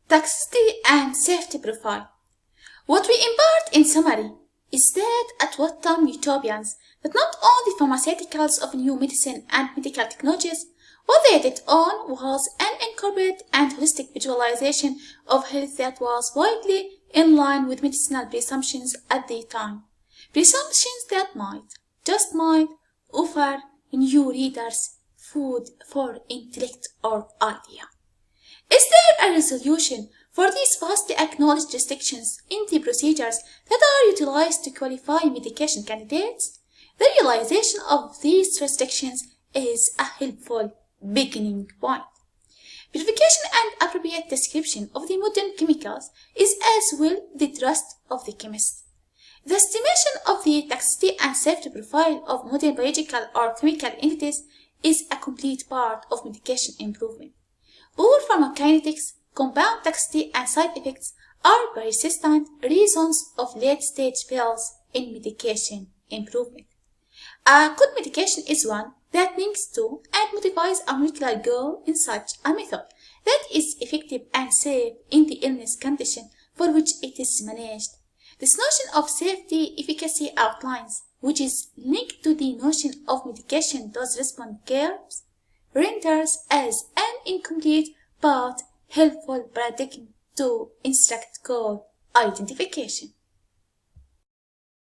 Toxicity and safety profile. What we impart in summary is that at what time utopians that not only pharmaceuticals of new medicine and medical technologies, what they did on was an incorporate and holistic visualization of health that was widely in line with medicinal presumptions at the time. Presumptions that just might, offer new readers food for intellect or idea. Is there a resolution for these vastly acknowledged restrictions in the procedures that are utilized to qualify medication candidates? The realization of these restrictions is a helpful beginning point. Purification and appropriate description of the modern chemicals is as well the trust of the chemist. The estimation of the toxicity and safety profile of modern biological or chemical entities is a complete part of medication improvement. Poor pharmacokinetics, compound toxicity, and side effects are persistent reasons of late-stage fails in medication improvement. A good medication is one that links to and modifies a molecular goal in such a method that is effective and safe in the illness condition for which it is managed. This notion of safety efficacy outlines, which is linked to the notion of medication dose response curves, renders as an incomplete but helpful paradigm to instruct goal identification.